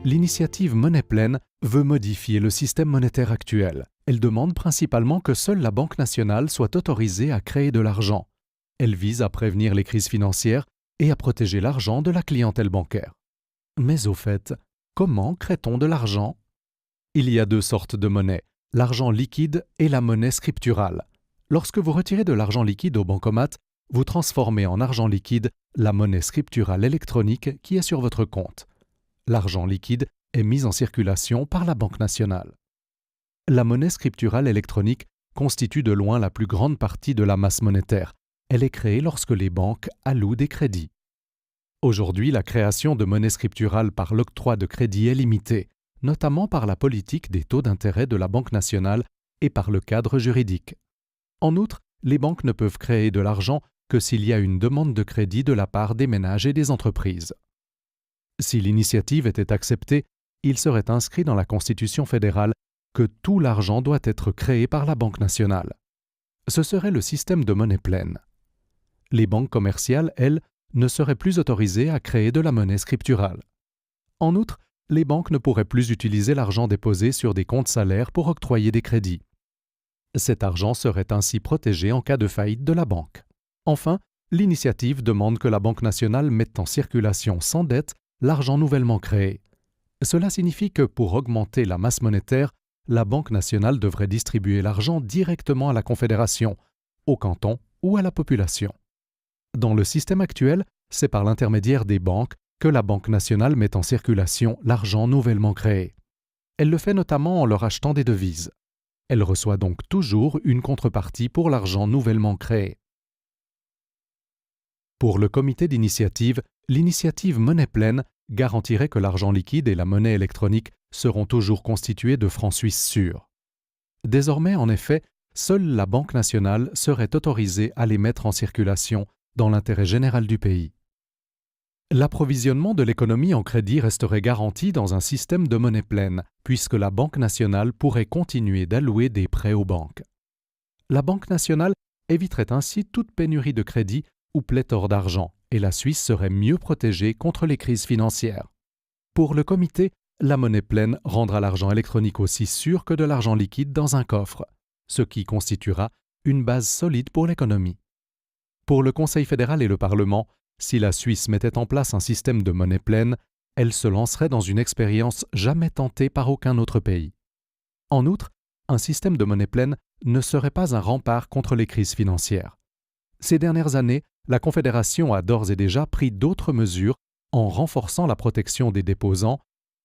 L'initiative Monnaie pleine veut modifier le système monétaire actuel. Elle demande principalement que seule la Banque nationale soit autorisée à créer de l'argent. Elle vise à prévenir les crises financières et à protéger l'argent de la clientèle bancaire. Mais au fait, comment crée-t-on de l'argent? Il y a deux sortes de monnaie, l'argent liquide et la monnaie scripturale. Lorsque vous retirez de l'argent liquide au bancomat, vous transformez en argent liquide la monnaie scripturale électronique qui est sur votre compte. L'argent liquide est mis en circulation par la Banque nationale. La monnaie scripturale électronique constitue de loin la plus grande partie de la masse monétaire. Elle est créée lorsque les banques allouent des crédits. Aujourd'hui, la création de monnaie scripturale par l'octroi de crédits est limitée, notamment par la politique des taux d'intérêt de la Banque nationale et par le cadre juridique. En outre, les banques ne peuvent créer de l'argent que s'il y a une demande de crédit de la part des ménages et des entreprises. Si l'initiative était acceptée, il serait inscrit dans la Constitution fédérale que tout l'argent doit être créé par la Banque nationale. Ce serait le système de monnaie pleine. Les banques commerciales, elles, ne seraient plus autorisées à créer de la monnaie scripturale. En outre, les banques ne pourraient plus utiliser l'argent déposé sur des comptes salaires pour octroyer des crédits. Cet argent serait ainsi protégé en cas de faillite de la banque. Enfin, l'initiative demande que la Banque nationale mette en circulation sans dette l'argent nouvellement créé. Cela signifie que pour augmenter la masse monétaire, la Banque nationale devrait distribuer l'argent directement à la Confédération, au canton ou à la population. Dans le système actuel, c'est par l'intermédiaire des banques que la Banque nationale met en circulation l'argent nouvellement créé. Elle le fait notamment en leur achetant des devises. Elle reçoit donc toujours une contrepartie pour l'argent nouvellement créé. Pour le comité d'initiative, l'initiative Monnaie pleine garantirait que l'argent liquide et la monnaie électronique seront toujours constitués de francs suisses sûrs. Désormais, en effet, seule la Banque nationale serait autorisée à les mettre en circulation dans l'intérêt général du pays. L'approvisionnement de l'économie en crédit resterait garanti dans un système de monnaie pleine, puisque la Banque nationale pourrait continuer d'allouer des prêts aux banques. La Banque nationale éviterait ainsi toute pénurie de crédit ou pléthore d'argent, et la Suisse serait mieux protégée contre les crises financières. Pour le comité, la monnaie pleine rendra l'argent électronique aussi sûr que de l'argent liquide dans un coffre, ce qui constituera une base solide pour l'économie. Pour le Conseil fédéral et le Parlement, si la Suisse mettait en place un système de monnaie pleine, elle se lancerait dans une expérience jamais tentée par aucun autre pays. En outre, un système de monnaie pleine ne serait pas un rempart contre les crises financières. Ces dernières années, la Confédération a d'ores et déjà pris d'autres mesures en renforçant la protection des déposants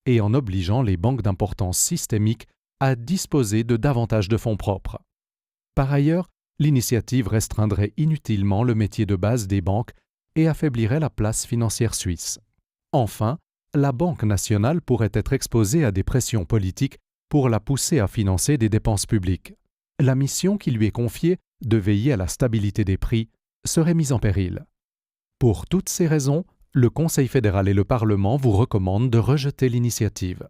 et en obligeant les banques d'importance systémique à disposer de davantage de fonds propres. Par ailleurs, l'initiative restreindrait inutilement le métier de base des banques et affaiblirait la place financière suisse. Enfin, la Banque nationale pourrait être exposée à des pressions politiques pour la pousser à financer des dépenses publiques. La mission qui lui est confiée de veiller à la stabilité des prix serait mise en péril. Pour toutes ces raisons, le Conseil fédéral et le Parlement vous recommandent de rejeter l'initiative.